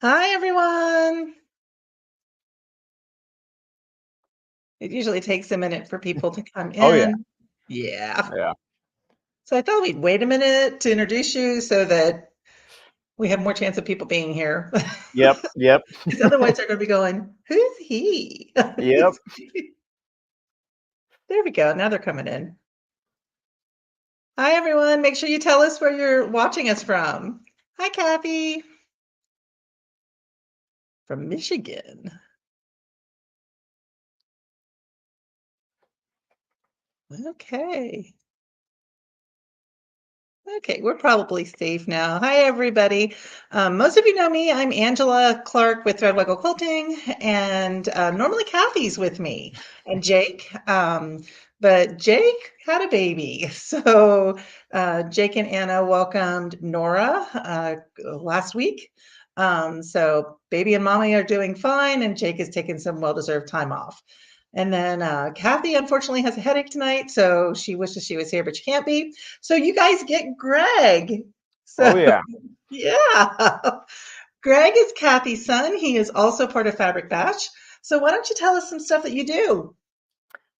Hi, everyone. It usually takes a minute for people to come Oh yeah, in. Yeah. yeah. So I thought we'd wait a minute to introduce you so that we have more chance of people being here. Yep, yep, Because otherwise they're going to be going, who's he? yep. There we go. Now they're coming in. Hi, everyone. Make sure you tell us where you're watching us from. Hi, Kathy from Michigan. Okay. Okay, we're probably safe now. Hi, everybody. Most of you know me. I'm Angela Clark with Threadwaggle Quilting, and normally Kathy's with me and Jake. But Jake had a baby. So Jake and Anna welcomed Nora last week. So baby and mommy are doing fine, and Jake is taking some well-deserved time off. And then Kathy unfortunately has a headache tonight, so she wishes she was here, but she can't be. So you guys get Greg. Oh So yeah. yeah, Greg is Kathy's son. He is also part of Fabric Bash. So why don't you tell us some stuff that you do?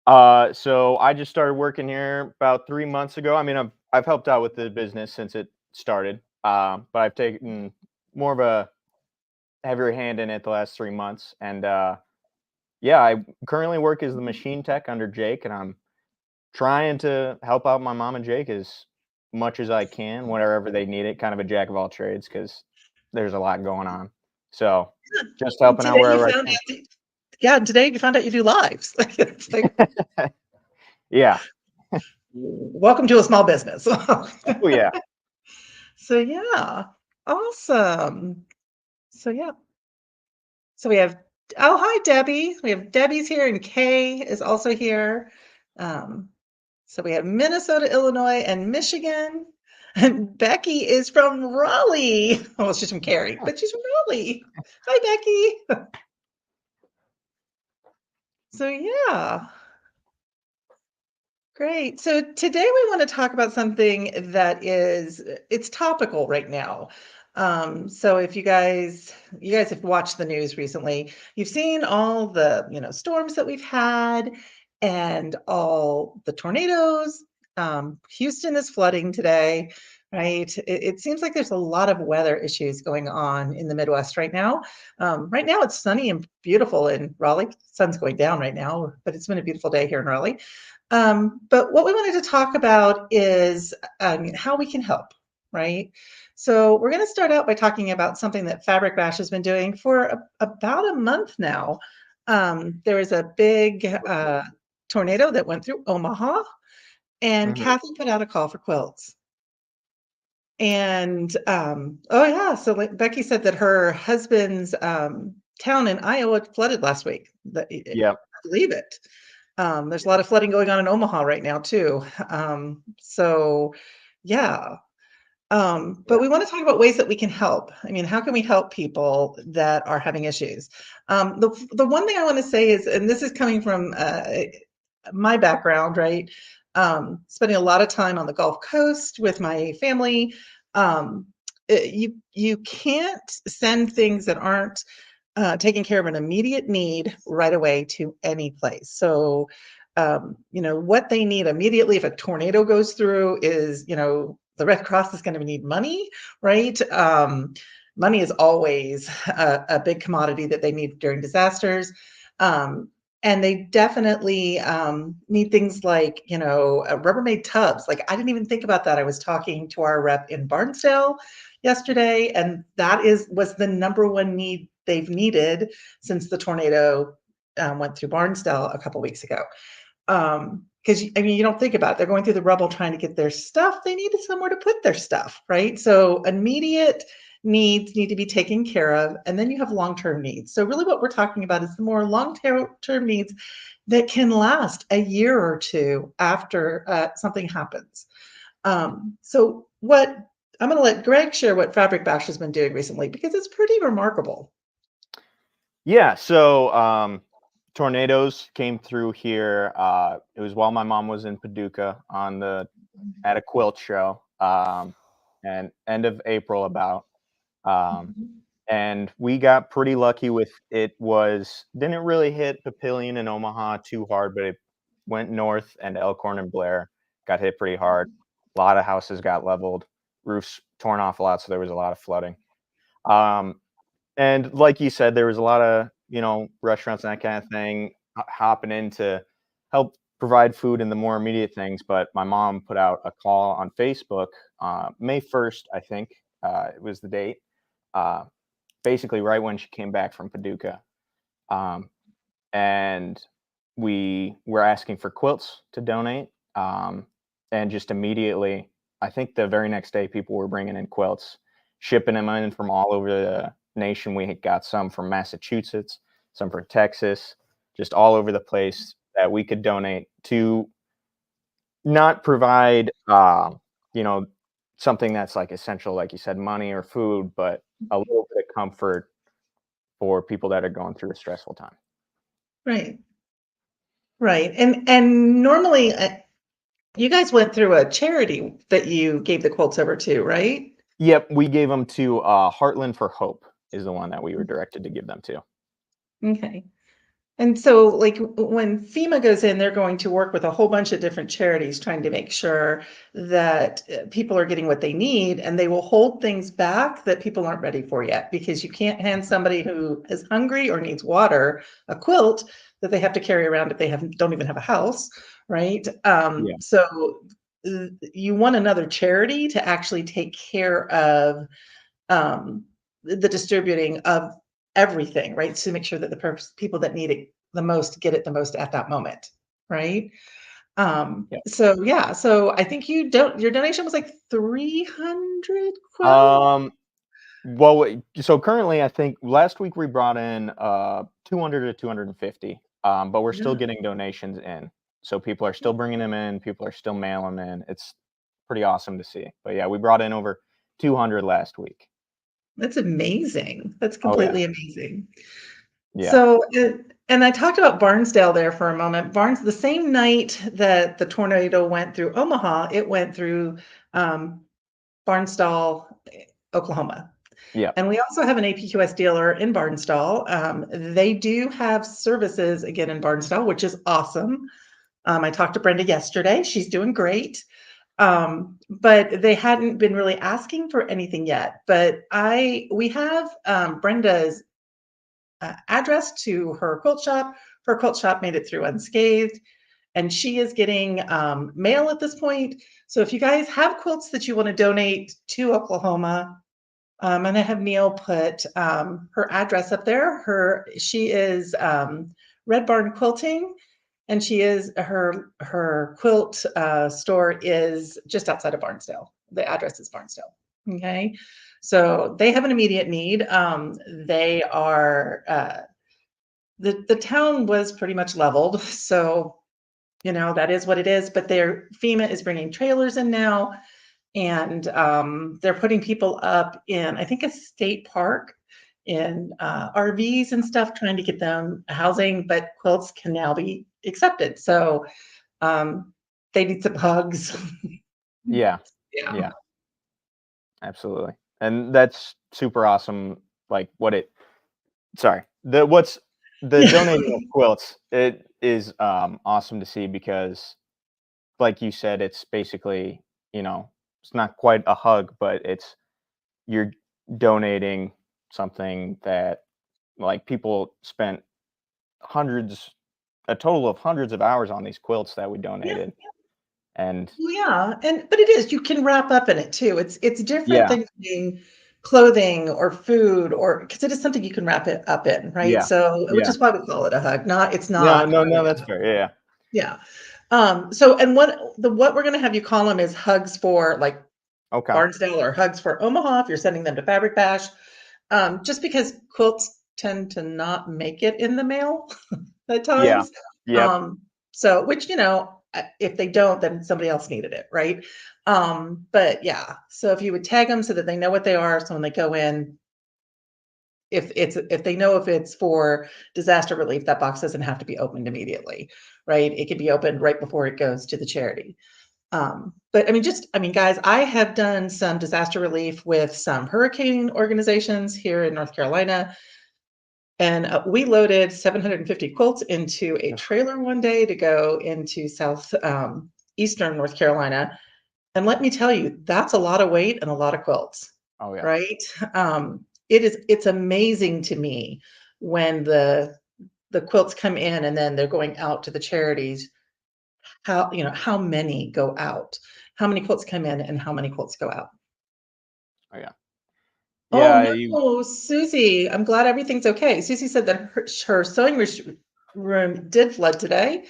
So I just started working here about 3 months ago. I mean, I've helped out with the business since it started, but I've taken more of a heavier hand in it the last 3 months. And yeah, I currently work as the machine tech under Jake, and I'm trying to help out my mom and Jake as much as I can, whenever they need it. Kind of a jack of all trades because there's a lot going on. So just And helping out today you wherever I found can. out, yeah, and today you found out you do lives. It's like, Yeah. welcome to a small business. Oh yeah. So yeah, awesome. So yeah, so we have, oh, hi, Debbie. We have Debbie's here and Kay is also here. Um, so we have Minnesota, Illinois, and Michigan. And Becky is from Raleigh. Well, she's from Cary, but she's from Raleigh. Hi, Becky. So yeah, great. So today we want to talk about something that is it's topical right now. So if you guys have watched the news recently, you've seen all the, storms that we've had and all the tornadoes. Houston is flooding today, right? It seems like there's a lot of weather issues going on in the Midwest right now. Right now it's sunny and beautiful in Raleigh. Sun's going down right now, but it's been a beautiful day here in Raleigh. But what we wanted to talk about is how we can help, right? So we're going to start out by talking about something that Fabric Bash has been doing for about a month now. There was a big tornado that went through Omaha, and Mhm. Kathy put out a call for quilts. And oh yeah, so like Becky said that her husband's town in Iowa flooded last week. Yep. Believe it. There's a lot of flooding going on in Omaha right now too. So yeah. But Yeah. we want to talk about ways that we can help. I mean, how can we help people that are having issues? The one thing I want to say is, and this is coming from my background, right? Spending a lot of time on the Gulf Coast with my family. You can't send things that aren't taking care of an immediate need right away to any place. So, what they need immediately if a tornado goes through is, the Red Cross is going to need money, right? Money is always a big commodity that they need during disasters. Um, and they definitely need things like, Rubbermaid tubs. Like, I didn't even think about that. I was talking to our rep in Barnesdale yesterday, and that was the number one need they've needed since the tornado went through Barnesdale a couple weeks ago. Because I mean, you don't think about it. They're going through the rubble trying to get their stuff. They needed somewhere to put their stuff, right? So immediate needs need to be taken care of, and then you have long-term needs. So really, what we're talking about is the more long-term needs that can last a year or two after something happens. So what I'm going to let Greg share what Fabric Bash has been doing recently because it's pretty remarkable. Yeah. So tornadoes came through here. It was while my mom was in Paducah at a quilt show, and end of April about. Um, Mhm. and we got pretty lucky with it. Was didn't really hit Papillion and Omaha too hard, but it went north, and Elkhorn and Blair got hit pretty hard. A lot of houses got leveled, roofs torn off a lot, so there was a lot of flooding. Um, and like you said, there was a lot of, restaurants and that kind of thing hopping in to help provide food and the more immediate things. But my mom put out a call on Facebook, May 1st, I think, it was the date. Uh, Basically right when she came back from Paducah. Um, and we were asking for quilts to donate. And just immediately, I think the very next day, people were bringing in quilts, shipping them in from all over the nation. We had got some from Massachusetts, some from Texas, just all over the place that we could donate to not provide, you know, something that's like essential, like you said, money or food, but a little bit of comfort for people that are going through a stressful time. Right. Right. And normally you guys went through a charity that you gave the quilts over to, right? Yep, we gave them to Heartland for Hope is the one that we were directed to give them to. Okay. And so, like, when FEMA goes in, they're going to work with a whole bunch of different charities trying to make sure that people are getting what they need, and they will hold things back that people aren't ready for yet, because you can't hand somebody who is hungry or needs water a quilt that they have to carry around if they don't even have a house, right? Yeah. So you want another charity to actually take care of the distributing of everything, right? To make sure that the people that need it the most get it the most at that moment, right? Yeah. So yeah, so I think your donation was like 300 quilts. Um, well, so currently, I think last week we brought in 200 to 250, but we're still Yeah, getting donations in. So people are still bringing them in. People are still mailing them in. It's pretty awesome to see. But yeah, we brought in over 200 last week. that's amazing. That's Oh yeah, completely amazing. yeah, So, and I talked about Barnsdale there for a moment. The same night that the tornado went through Omaha, it went through um, Barnsdall, Oklahoma. yeah, And we also have an APQS dealer in Barnsdall. They do have services again in Barnsdall, which is awesome. I talked to Brenda yesterday. She's doing great. But they hadn't been really asking for anything yet. But we have Brenda's address to her quilt shop. Her quilt shop made it through unscathed, and she is getting mail at this point. So if you guys have quilts that you want to donate to Oklahoma, and I have Neil put her address up there. She is Red Barn Quilting, and her quilt store is just outside of Barnsdale. The address is Barnsdale. Okay, so they have an immediate need. They are the town was pretty much leveled, so that is what it is. But FEMA is bringing trailers in now, and they're putting people up in, I think, a state park in RVs and stuff, trying to get them housing, but quilts can now be accepted. So um, they need some hugs. yeah, Yeah. yeah, absolutely. And that's super awesome. Like what it Sorry. The Yeah. donating of quilts, it is, awesome to see because, like you said, it's basically, it's not quite a hug, but you're donating something that, like, people spent hundreds a total of hundreds of hours on these quilts that we Yeah. donated, and Well, yeah, but it is, you can wrap up in it too. It's different yeah, than getting clothing or food, or because it is something you can wrap it up in, right? yeah, So, which yeah. is why we call it a hug. It's No, not no, no, really that's a hug. fair, yeah, Yeah. So, and what we're gonna have you call them is hugs for like okay. Barnsdale, or hugs for Omaha if you're sending them to Fabric Bash. Just because quilts tend to not make it in the mail at Yeah, times. yep, Um, so, which, if they don't, then somebody else needed it, right? But yeah, so if you would tag them so that they know what they are, so when they go in, if they know if it's for disaster relief, that box doesn't have to be opened immediately, right? It can be opened right before it goes to the charity. But I mean, guys, I have done some disaster relief with some hurricane organizations here in North Carolina. And we loaded 750 quilts into a trailer one day to go into eastern North Carolina. And let me tell you, that's a lot of weight and a lot of quilts, Oh yeah. right? It's amazing to me when the quilts come in and then they're going out to the charities, how many go out, how many quilts come in and how many quilts go out. Oh yeah. Oh Yeah. You. no, Susie, I'm glad everything's okay. Susie said that her sewing room did flood today,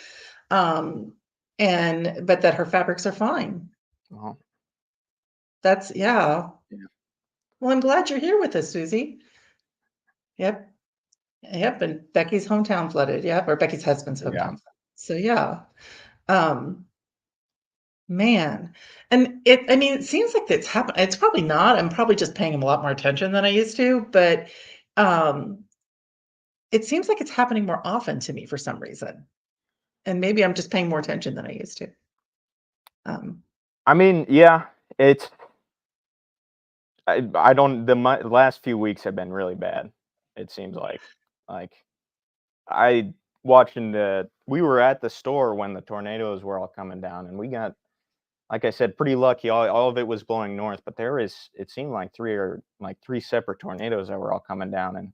um, but that her fabrics are fine. Well, Yeah. yeah. Well, I'm glad you're here with us, Susie. Yep. Yep. And Becky's hometown flooded. Yep. Or Becky's husband's Yeah. hometown. So yeah. Um, man. And I mean, it seems like it's happened. It's probably not. I'm probably just paying a lot more attention than I used to, but um, it seems like it's happening more often to me for some reason. And maybe I'm just paying more attention than I used to. Um, I mean, yeah. It's. I don't. Last few weeks have been really bad. It seems like I watching the. We were at the store when the tornadoes were all coming down, and we got, like I said, pretty lucky. All of it was blowing north, but it seemed like three separate tornadoes that were all coming down, and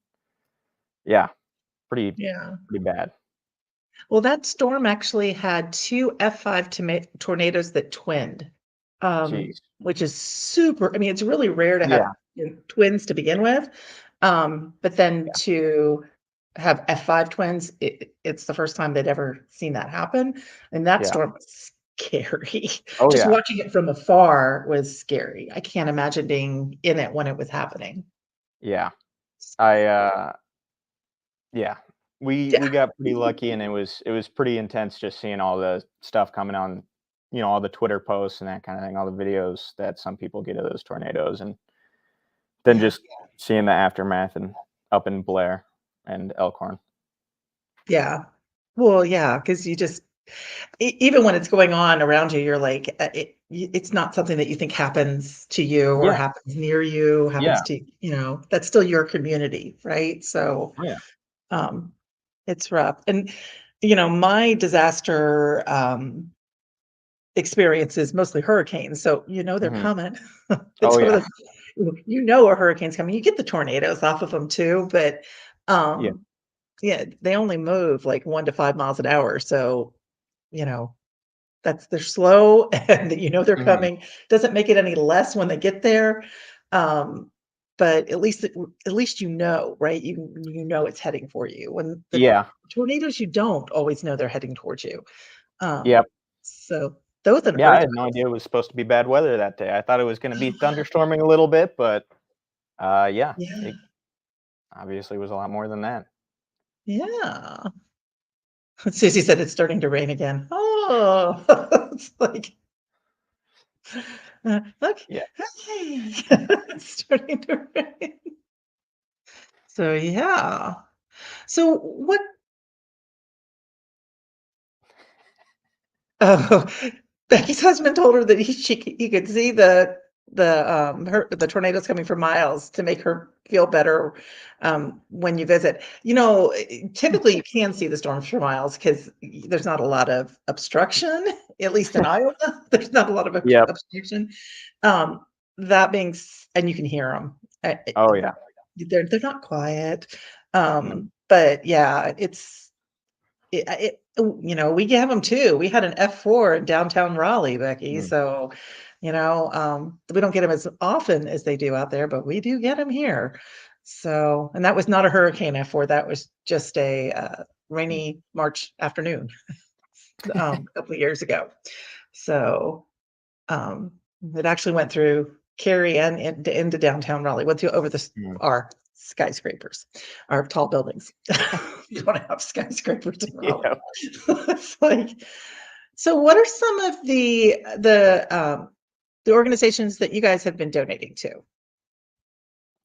yeah, pretty yeah. pretty bad. Well, that storm actually had two F5 tornadoes that twinned, Jeez. which is super. I mean, it's really rare to have Yeah. twins to begin with, but then Yeah. to have F5 twins, it's the first time they'd ever seen that happen. And that Yeah. storm was scary. Oh Just yeah. watching it from afar was scary. I can't imagine being in it when it was happening. Yeah. I yeah. We Yeah. got pretty lucky, and it was pretty intense just seeing all the stuff coming on, all the Twitter posts and that kind of thing, all the videos that some people get of those tornadoes, and then Yeah. just seeing the aftermath and up in Blair and Elkhorn. Yeah. Well, yeah, because you just even when it's going on around you, you're like, it's not something that you think happens to you or Yeah. happens near you, happens Yeah. to, that's still your community, right? So, Oh yeah. um, it's rough. And, my disaster, experience is mostly hurricanes. So, they're Mhm. coming. Oh It's one yeah. of a hurricane's coming. You get the tornadoes off of them too, but, Yeah. um, yeah, they only move like 1 to 5 miles an hour. So, you know, they're slow and they're Mhm. coming. Doesn't make it any less when they get there. Um, but at least right? You know it's heading for you. When the Yeah. tornadoes, you don't always know they're heading towards you. Um, Yep. so those and Yeah, I earthquakes. had no idea it was supposed to be bad weather that day. I thought it was gonna be thunderstorming a little bit, but, yeah, Yeah, it obviously was a lot more than that. yeah. Susie said it's starting to rain again. Oh, it's like, look, Yeah. hey, it's starting to rain. So yeah. So what Oh, Becky's husband told her that he could see the tornadoes coming for miles to make her feel better, when you visit. Typically you can see the storms for miles because there's not a lot of obstruction, at least in Iowa. There's not a lot of Yep. obstruction. Um, that being and you can hear them. Oh, yeah. They're not quiet. No. But yeah, we have them too. We had an F4 in downtown Raleigh, Becky. Mm. So, we don't get them as often as they do out there, but we do get them here. So, and that was not a hurricane F4. That was just a Mm. rainy March afternoon, a couple of years ago. So, um, it actually went through Cary and into downtown Raleigh, went through over Mm. our skyscrapers, our tall buildings. You don't have skyscrapers in Raleigh. Yep. It's like, so what are some of the organizations that you guys have been donating to?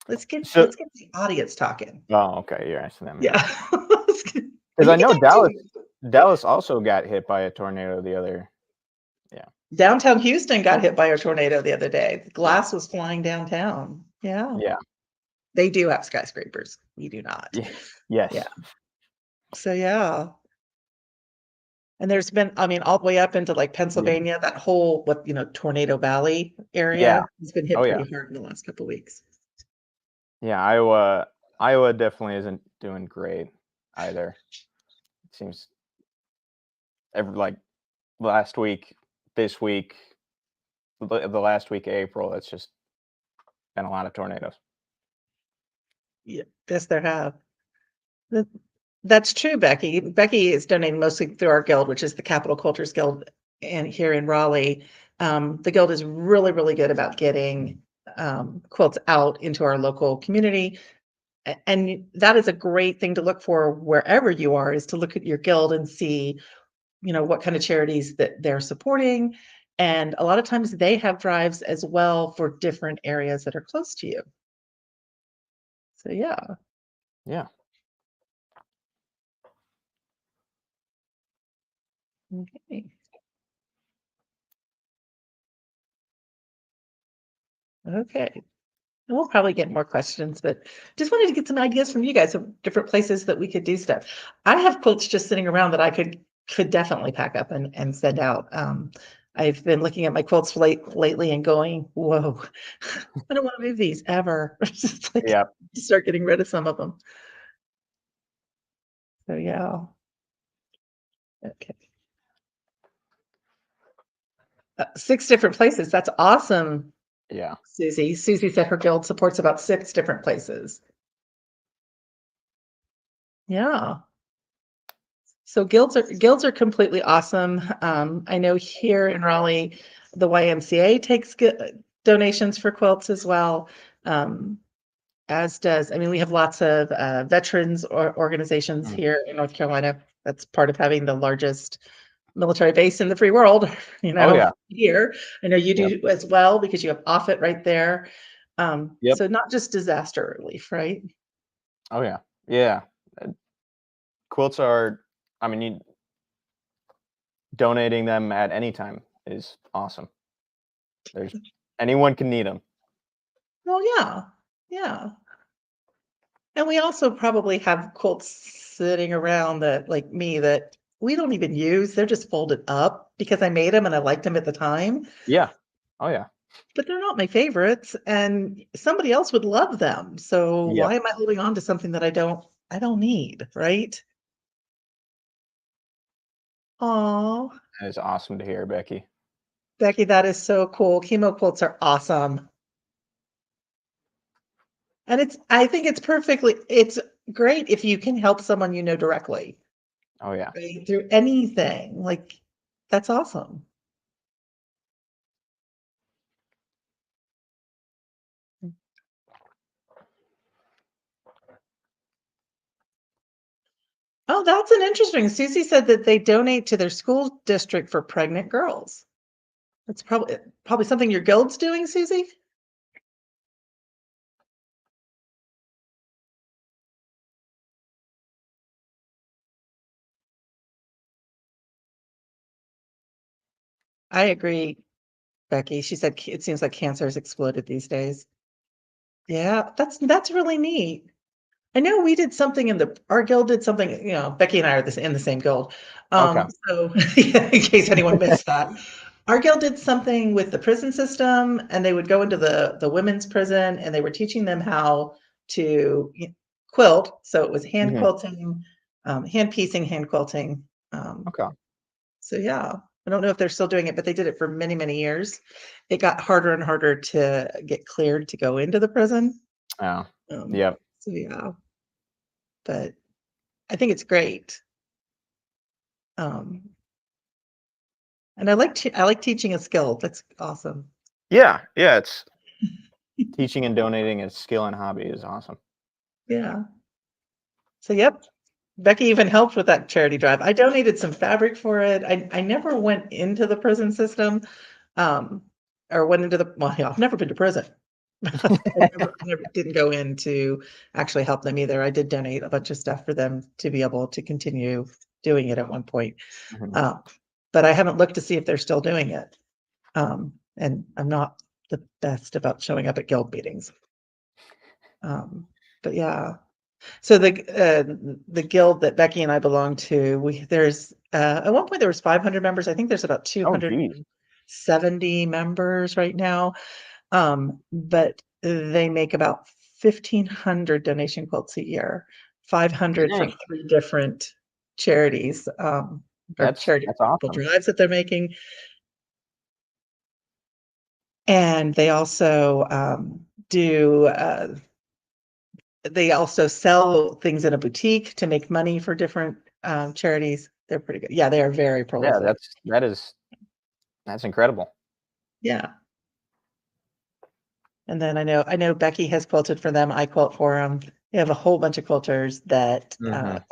Let's get So the audience talking. oh, okay, you're asking them, yeah. Yeah. But Because you I can know talk too. Dallas also got hit by a tornado the other. Yeah. Downtown Houston got hit by a tornado the other day. The glass was flying downtown. Yeah. Yeah. They do have skyscrapers. We do not. Yeah. Yes. Yeah. So yeah. And there's been, I mean, all the way up into like Yeah. Pennsylvania, that whole Tornado Valley Yeah. area has been hit Oh yeah. pretty hard in the last couple of weeks. Yeah. Iowa definitely isn't doing great either. It seems like last week, this week, the last week of April, it's just been a lot of tornadoes. Yeah, yes, there have. Th- That's true, Becky. Becky is donating mostly through our guild, which is the Capital Cultures Guild, and here in Raleigh, the guild is really, really good about getting quilts out into our local community. And that is a great thing to look for wherever you are, is to look at your guild and see, what kind of charities that they're supporting. And a lot of times they have drives as well for different areas that are close to you. So yeah. Yeah. Okay. Okay. And we'll probably get more questions, but just wanted to get some ideas from you guys of different places that we could do stuff. I have quilts just sitting around that I could definitely pack up and send out. I've been looking at my quilts lately and going, whoa, I don't want to move these ever. Just like Yeah. start getting rid of some of them. So yeah. Okay. 6 different places. That's awesome, Yeah. Susie. Susie said her guild supports about 6 different places. Yeah. So guilds are completely awesome. I know here in Raleigh, the YMCA takes donations for quilts as well. As does, I mean, we have lots of veterans or organizations Mm. here in North Carolina. That's part of having the largest military base in the free world, Oh yeah. here. I know you Yep. do as well because you have Offutt right there. Yep. So not just disaster relief, right? Oh yeah. Yeah. Uh, Quilts are. I mean, donating them at any time is awesome. There's anyone can need them. Well, yeah, yeah. And we also probably have quilts sitting around that, like me, that we don't even use. They're just folded up because I made them and I liked them at the time, Yeah. Oh yeah. but they're not my favorites and somebody else would love them. So Yep. why am I holding on to something that I don't need, right? Oh, That is awesome to hear, Becky. Becky, that is so cool. Chemo quilts are awesome. And I think it's great if you can help someone directly, Oh yeah. right? Through anything. Like that's awesome. Oh, that's an interesting. Susie said that they donate to their school district for pregnant girls. That's probably something your guild's doing, Susie? I agree, Becky. She said it seems like cancer has exploded these days. Yeah, that's really neat. I know we did something our guild did something, Becky and I are in the same guild. Okay. So yeah, in case anyone missed that. Our guild did something with the prison system and they would go into the women's prison and they were teaching them how to quilt. So it was hand Hmm. quilting, hand piecing, hand quilting. Um, Okay. so yeah, I don't know if they're still doing it, but they did it for many, many years. It got harder and harder to get cleared to go into the prison. Yeah. Um, Yep. so yeah, but I think it's great. Um, and I like teaching a skill. That's awesome. Yeah. Yeah. It's teaching and donating a skill and hobby is awesome. Yeah. So yep. Becky even helped with that charity drive. I donated some fabric for it. I never went into the prison system, um, or went into well, yeah, I've never been to prison. I never didn't go in to actually help them either. I did donate a bunch of stuff for them to be able to continue doing it at one point. Mhm. Uh, but I haven't looked to see if they're still doing it. And I'm not the best about showing up at guild meetings. But yeah. So the guild that Becky and I belong to, there's at one point there was 500 members. I think there's about Oh, geez. 270 members right now. But they make about 1,500 donation quilts a year, 500 from Dang. 3 different charities, or That's charity awesome. drives that they're making. And they also they also sell things in a boutique to make money for different charities. They're pretty good. Yeah, they are very Yeah, prolific. that's incredible. Yeah. And then I know Becky has quilted for them. I quilt for them. We have a whole bunch of quilters that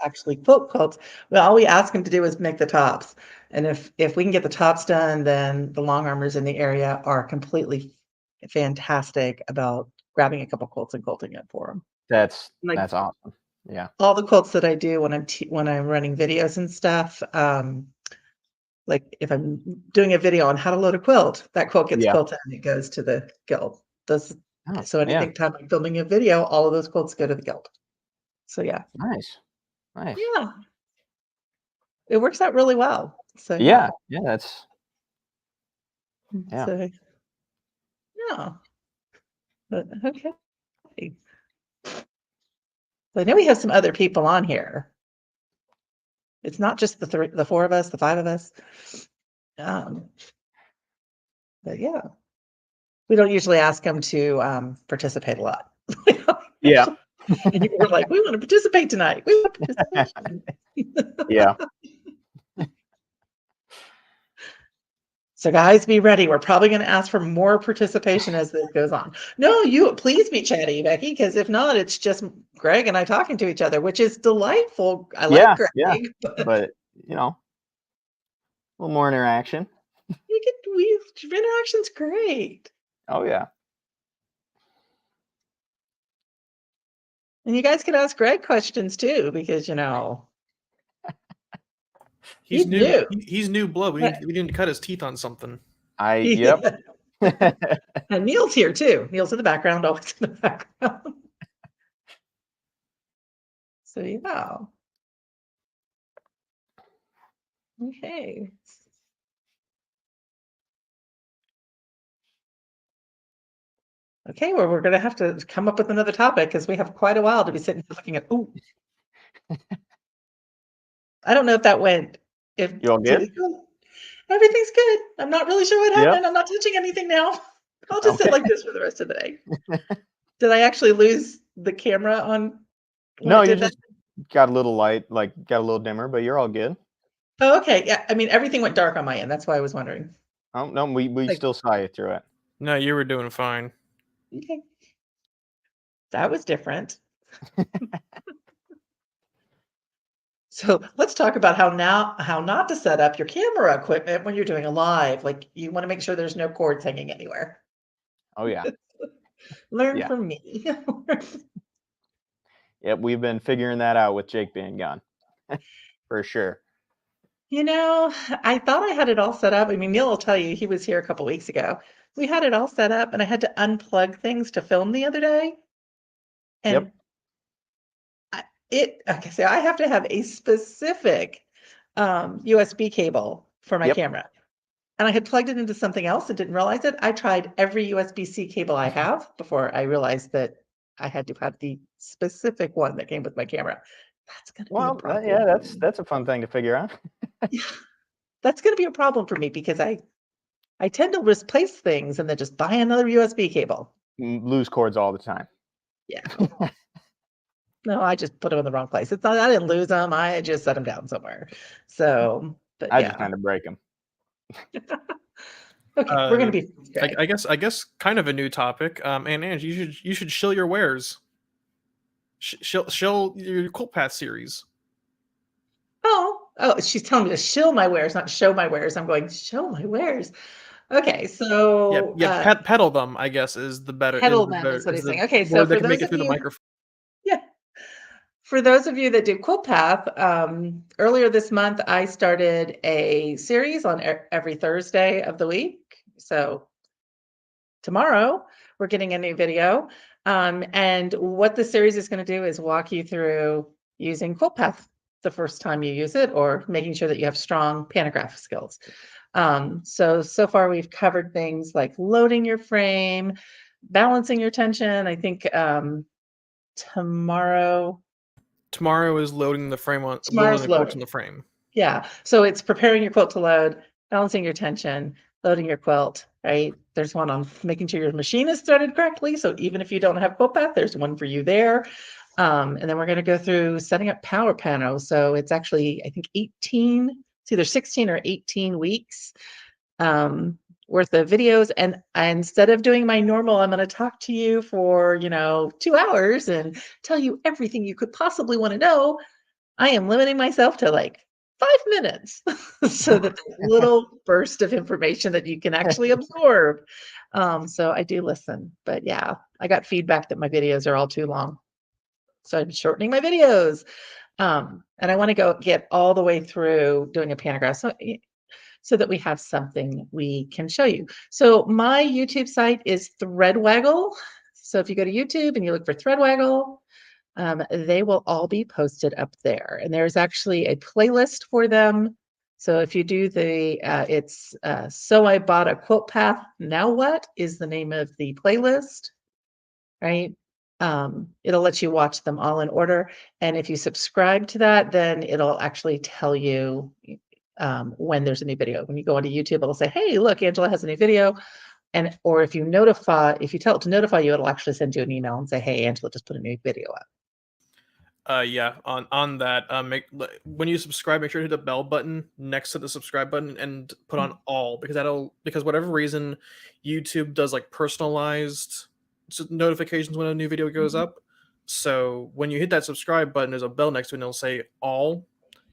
actually quilt quilts. Well, all we ask them to do is make the tops. And if we can get the tops done, then the long armors in the area are completely fantastic about grabbing a couple quilts and quilting it for them. That's Like awesome. Yeah. all the quilts that I do when I'm running videos and stuff, like if I'm doing a video on how to load a quilt, that quilt gets Yeah. quilted and it goes to the guild. Oh, So yeah. anything time I'm filming a video, all of those quilts go to the guild. So yeah. Nice. Nice. Yeah. It works out really well. So Yeah. Yeah, that's yeah. So yeah. But okay. So I know we have some other people on here. It's not just the 4 of us, the 5 of us. But yeah. We don't usually ask them to participate a lot. Yeah. And we're like, we want to participate tonight. We want participation. Yeah. So guys, be ready. We're probably going to ask for more participation as this goes on. No, you please be chatty, Becky, because if not, it's just Greg and I talking to each other, which is delightful. I like Greg. Yeah. But a little more interaction. Interaction's great. Oh yeah. And you guys can ask Greg questions too, because he's new. new. He's new blood. We need to cut his teeth on something. Yep. And Neil's here too. Neil's in the background, always in the background. So yeah. Okay. Okay, well, we're going to have to come up with another topic because we have quite a while to be sitting here looking at. Ooh. I don't know if that went. You all good? Everything's good. I'm not really sure what happened. I'm not touching anything now. I'll just sit like this for the rest of the day. Did I actually lose the camera on? No, you just got a little light, got a little dimmer, but you're all good. Oh, okay. Yeah, I mean, everything went dark on my end. That's why I was wondering. Oh no, we still saw you through it. No, you were doing fine. Okay. That was different. So let's talk about how not to set up your camera equipment when you're doing a live. Like you want to make sure there's no cords hanging anywhere. Oh yeah. Learn from me. Yep, we've been figuring that out with Jake being gone. For sure. I thought I had it all set up. I mean, Neil will tell you he was here a couple weeks ago. We had it all set up and I had to unplug things to film the other day. And so I have to have a specific USB cable for my camera. And I had plugged it into something else and didn't realize it. I tried every USB-C cable I have before I realized that I had to have the specific one that came with my camera. That's going to be a problem. Yeah, that's a fun thing to figure out. Yeah, that's going to be a problem for me because I tend to replace things and then just buy another USB cable. Lose cords all the time. Yeah. No, I just put them in the wrong place. It's not, I didn't lose them. I just set them down somewhere. So, but I just kind of break them. Okay, we're going to be. I guess kind of a new topic. And Ange, you should shill your wares. Shill your Quilt Path series. Oh, she's telling me to shill my wares, not show my wares. I'm going, show my wares. Okay, so pedal them, I guess, is the better. Pedal them is what he's saying. Okay, so for those of you, for those of you that do Quilt Path, earlier this month I started a series on every Thursday of the week So tomorrow we're getting a new video. And what the series is going to do is walk you through using QuiltPath the first time you use it, or making sure that you have strong pantograph skills. So far we've covered things like loading your frame, balancing your tension. I think tomorrow Tomorrow is loading the frame on Tomorrow's loading the quilts loading. in the frame. Yeah. So it's preparing your quilt to load, balancing your tension, loading your quilt, right? There's one on making sure your machine is threaded correctly. So even if you don't have QuiltPath, there's one for you there. And then we're going to go through setting up Power Panel. So it's actually, I think, 18, it's either 16 or 18 weeks worth of videos. And instead of doing my normal, I'm going to talk to you for, 2 hours and tell you everything you could possibly want to know. I am limiting myself to like 5 minutes so that the little burst of information that you can actually absorb. So I do listen, but yeah, I got feedback that my videos are all too long. So I'm shortening my videos. And I want to get all the way through doing a pantograph so that we have something we can show you. So my YouTube site is Threadwaggle. So if you go to YouTube and you look for Threadwaggle, they will all be posted up there. And there's actually a playlist for them. So if you do So I Bought a Quilt Path, Now What is the name of the playlist, right? It'll let you watch them all in order. And if you subscribe to that, then it'll actually tell you when there's a new video. When you go onto YouTube, it'll say, hey, look, Angela has a new video. Or if you tell it to notify you, it'll actually send you an email and say, hey, Angela just put a new video up. Yeah, on that, when you subscribe, make sure to hit the bell button next to the subscribe button and put on all, because whatever reason, YouTube does like personalized notifications when a new video goes up. So when you hit that subscribe button, there's a bell next to it and it'll say all.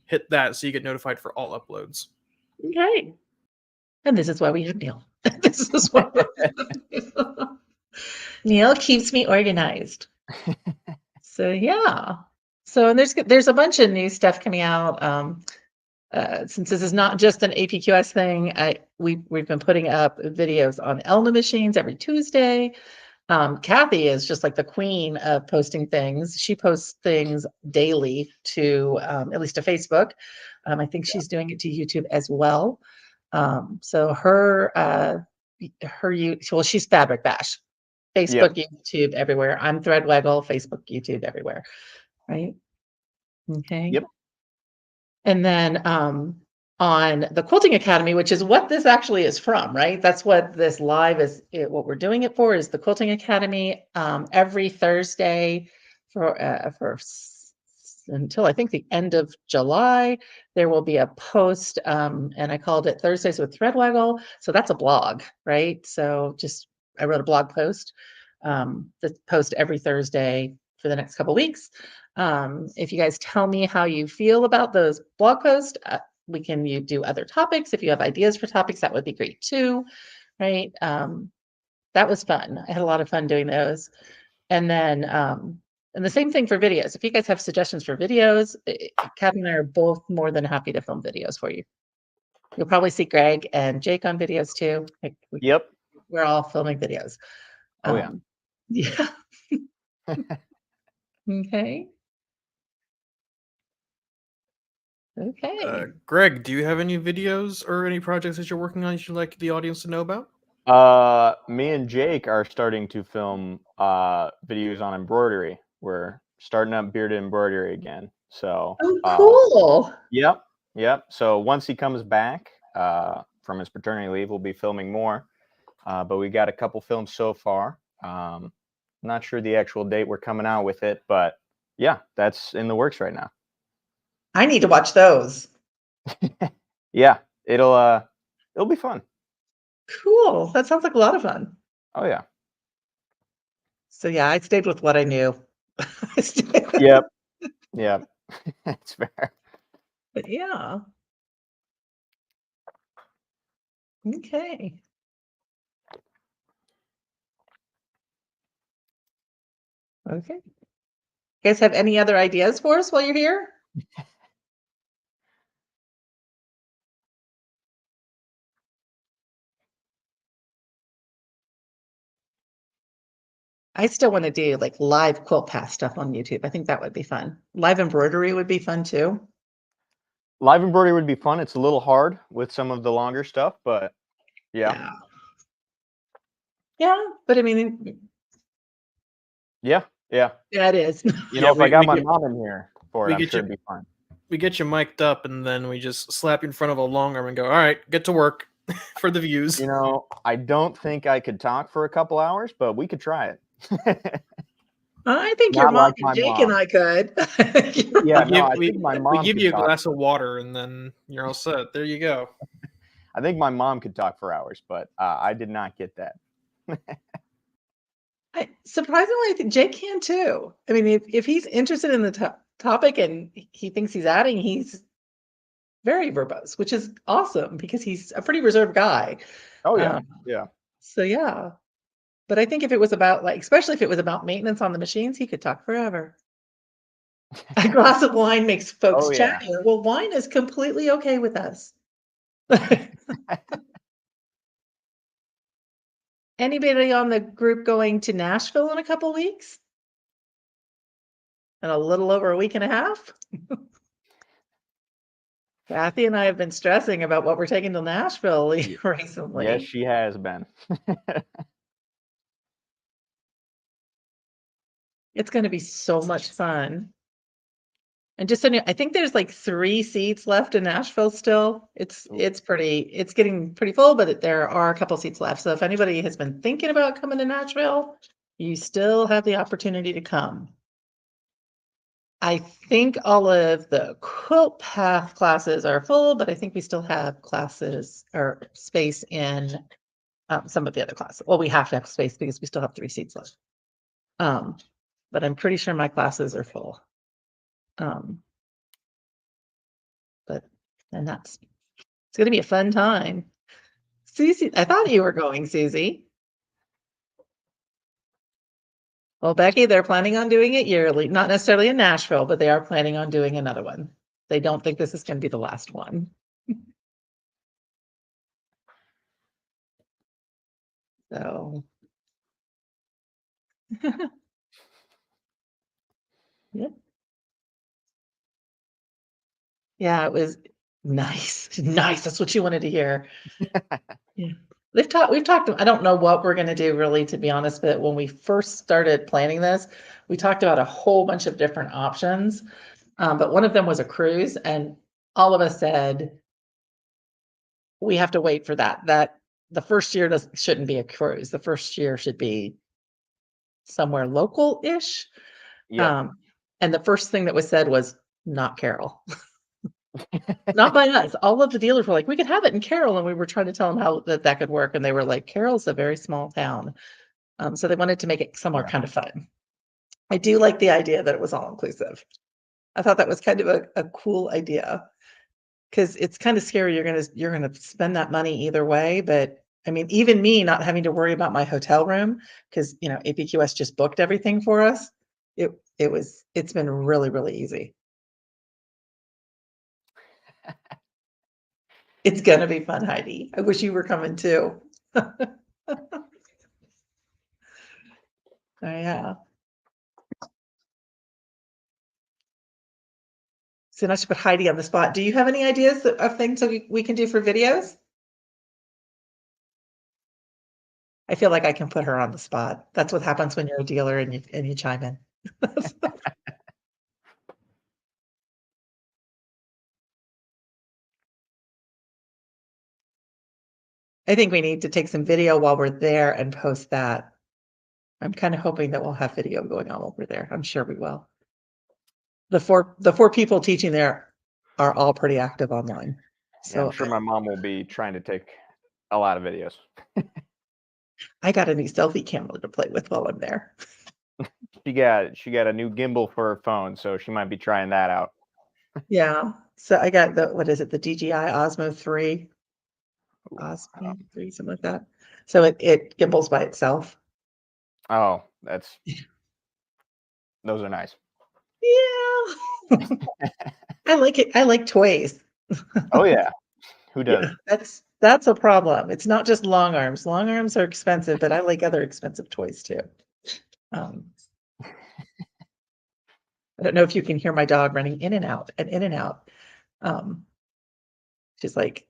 Hit that so you get notified for all uploads. Okay. And this is why we have Neil. This is why Neil keeps me organized. So yeah. So and there's a bunch of new stuff coming out. Since this is not just an APQS thing, we've been putting up videos on Elna machines every Tuesday. Kathy is just like the queen of posting things. She posts things daily to at least to Facebook. I think she's doing it to YouTube as well. So she's Fabric Bash, Facebook, YouTube, everywhere. I'm Threadwaggle, Facebook, YouTube, everywhere. Right. Okay. Yep. And then on the Quilting Academy, which is what this actually is from, right? That's what this live is. What we're doing it for is the Quilting Academy. Every Thursday for until I think the end of July, there will be a post, and I called it Thursdays with Threadwaggle. So that's a blog, right? So I wrote a blog post that post every Thursday for the next couple weeks. If you guys tell me how you feel about those blog posts, we can do other topics. If you have ideas for topics, that would be great too, right? That was fun. I had a lot of fun doing those. And then, and the same thing for videos. If you guys have suggestions for videos, Kathy and I are both more than happy to film videos for you. You'll probably see Greg and Jake on videos too. Yep. We're all filming videos. Oh yeah. Yeah. Okay. Okay. Greg, do you have any videos or any projects that you're working on you'd like the audience to know about? Me and Jake are starting to film videos on embroidery. We're starting up bearded embroidery again. So cool. Yep. So once he comes back from his paternity leave, we'll be filming more. But we got a couple films so far. Not sure the actual date we're coming out with it, but yeah, that's in the works right now. I need to watch those. Yeah, it'll be fun. Cool. That sounds like a lot of fun. Oh yeah. So yeah, I stayed with what I knew. Yep. That's fair. But yeah. Okay. Okay. You guys have any other ideas for us while you're here? I still want to do like live quilt path stuff on YouTube. I think that would be fun. Live embroidery would be fun too. Live embroidery would be fun. It's a little hard with some of the longer stuff, but yeah. Yeah. Yeah, but I mean, Yeah. yeah, it is. You know, if I we got my get mom in here for we it, I'm get sure you it'd be fun. we get you mic'd up, and then we just slap you in front of a long arm and go, all right, get to work for the views. You know, I don't think I could talk for a couple hours, but we could try it. I think your Not mom like and my Jake and mom. I could. Yeah, We no, give, I we, think my we mom give could you a talk. glass of water, and then you're all set. There you go. I think my mom could talk for hours, but I did not get that. Surprisingly, I think Jake can too. I mean, if he's interested in the topic and he thinks he's adding, he's very verbose, which is awesome because he's a pretty reserved guy. Oh yeah, Um, yeah. So yeah, but I think if it was about like, especially if it was about maintenance on the machines, he could talk forever. A glass of wine makes folks Oh yeah. chattier. Well, wine is completely okay with us. Anybody on the group going to Nashville in a couple weeks? In a little over a week and a half? Kathy and I have been stressing about what we're taking to Nashville recently. Yes, she has been. It's going to be so much fun. And just so you know, I think there's like 3 seats left in Nashville still. It's getting pretty full, but there are a couple seats left. So if anybody has been thinking about coming to Nashville, you still have the opportunity to come. I think all of the quilt path classes are full, but I think we still have classes or space in some of the other classes. Well, we have to have space because we still have 3 seats left. But I'm pretty sure my classes are full. But and it's going to be a fun time. Susie, I thought you were going, Susie. Well, Becky, they're planning on doing it yearly, not necessarily in Nashville, but they are planning on doing another one. They don't think this is going to be the last one. So, yep. Yeah, it was nice. Nice. That's what you wanted to hear. Yeah. We've talked, I don't know what we're going to do really, to be honest, but when we first started planning this, we talked about a whole bunch of different options. But one of them was a cruise, and all of us said, we have to wait for that the first year shouldn't be a cruise. The first year should be somewhere local-ish. Yeah. And the first thing that was said was not Carroll. Not by us. All of the dealers were like, we could have it in Carroll. And we were trying to tell them how that could work. And they were like, Carroll's a very small town. So they wanted to make it somewhere kind of fun. I do like the idea that it was all inclusive. I thought that was kind of a cool idea. Because it's kind of scary. You're gonna spend that money either way. But I mean, even me not having to worry about my hotel room, because APQS just booked everything for us. It's been really, really easy. It's gonna be fun, Heidi. I wish you were coming too. Oh yeah. So I should put Heidi on the spot. Do you have any ideas of things that we can do for videos? I feel like I can put her on the spot. That's what happens when you're a dealer and you chime in. I think we need to take some video while we're there and post that. I'm kind of hoping that we'll have video going on while we're there. I'm sure we will. The four people teaching there are all pretty active online. Yeah, So I'm sure my mom will be trying to take a lot of videos. I got a new selfie camera to play with while I'm there. She got a new gimbal for her phone, so she might be trying that out. Yeah. So I got what is it? The DJI Osmo 3. Osmo 3, something like that. So it gimbals by itself. Oh, those are nice. Yeah. I like it. I like toys. Oh yeah. Who does? Yeah, that's a problem. It's not just long arms. Long arms are expensive, but I like other expensive toys too. Um, I don't know if you can hear my dog running in and out and in and out. She's like,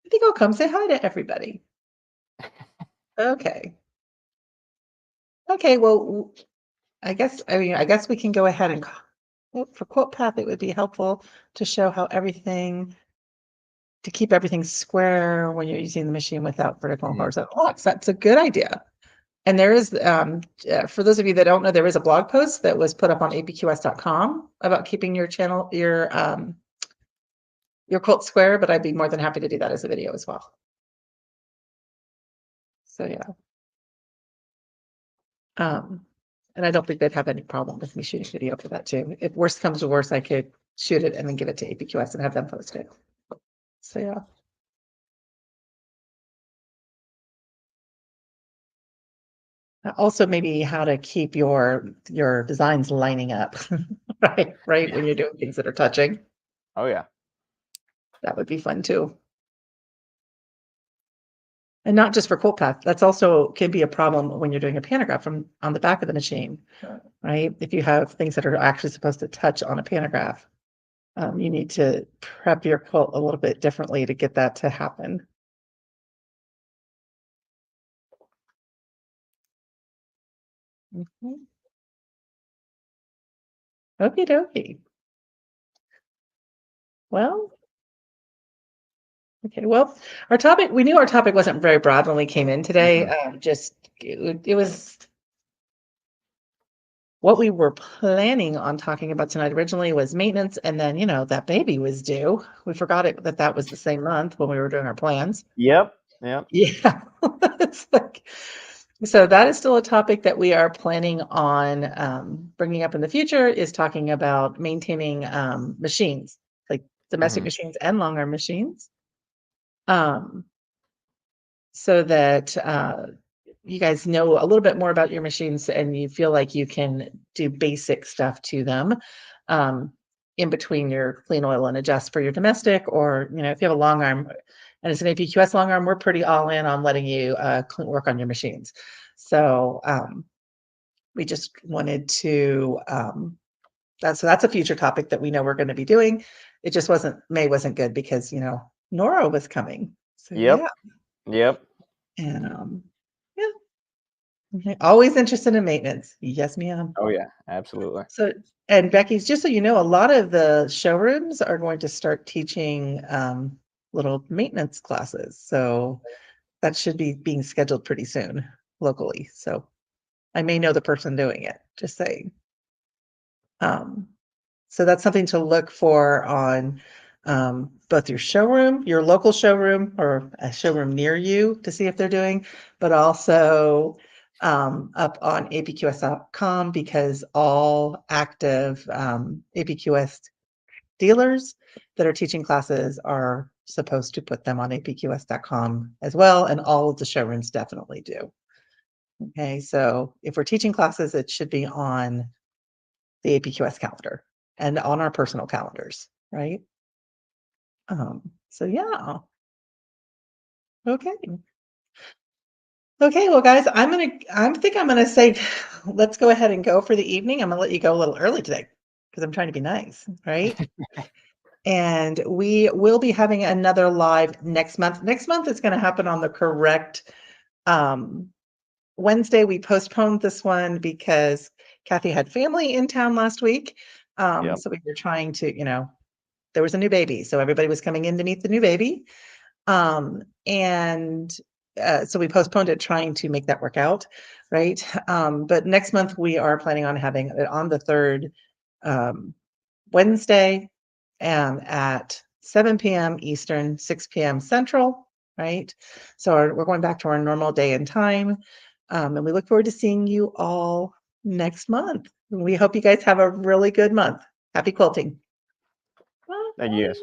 I think I'll come say hi to everybody. Okay. Okay, well, I guess we can go ahead and for quote path, it would be helpful to show how to keep everything square when you're using the machine without vertical and horizontal locks. That's a good idea. And there is, for those of you that don't know, there is a blog post that was put up on apqs.com about keeping your channel, your quilt square, but I'd be more than happy to do that as a video as well. So yeah. And I don't think they'd have any problem with me shooting video for that too. If worst comes to worst, I could shoot it and then give it to APQS and have them post it. So yeah. Also, maybe how to keep your designs lining up, right? Right, when you're doing things that are touching. Oh yeah. That would be fun too. And not just for quilt path. That's also can be a problem when you're doing a pantograph from on the back of the machine, right? If you have things that are actually supposed to touch on a pantograph, you need to prep your quilt a little bit differently to get that to happen. Okie dokie. Well, okay. Well, we knew our topic wasn't very broad when we came in today. It was what we were planning on talking about tonight originally was maintenance, and then that baby was due. We forgot that was the same month when we were doing our plans. Yep. Yep. Yeah. It's like, so that is still a topic that we are planning on bringing up in the future, is talking about maintaining machines, like domestic machines and long arm machines. So that you guys know a little bit more about your machines and you feel like you can do basic stuff to them in between your clean oil and adjust for your domestic, or if you have a long arm and it's an APQS long arm, we're pretty all in on letting you work on your machines. So we just wanted to that's a future topic that we know we're going to be doing. It just May wasn't good because Nora was coming. So Yep. Yep. And yeah. Okay. Always interested in maintenance. Yes, ma'am. Oh yeah, absolutely. So, and Becky's, just so you know, a lot of the showrooms are going to start teaching little maintenance classes. So that should be being scheduled pretty soon locally. So I may know the person doing it, just saying. So that's something to look for on both your local showroom, or a showroom near you to see if they're doing, but also up on apqs.com, because all active APQS dealers that are teaching classes are supposed to put them on apqs.com as well, and all of the showrooms definitely do. Okay, so if we're teaching classes, it should be on the APQS calendar and on our personal calendars, right? So yeah. Okay. Okay, well guys, I think I'm gonna say let's go ahead and go for the evening. I'm gonna let you go a little early today because I'm trying to be nice, right? And we will be having another live next month. Next month is going to happen on the correct Wednesday. We postponed this one because Kathy had family in town last week. So we were trying to, there was a new baby. So everybody was coming in to meet the new baby. So we postponed it, trying to make that work out. Right. But next month we are planning on having it on the third Wednesday at 7 p.m. Eastern, 6 p.m. Central. Right. So we're going back to our normal day and time. And we look forward to seeing you all next month. We hope you guys have a really good month. Happy quilting. Thank you guys.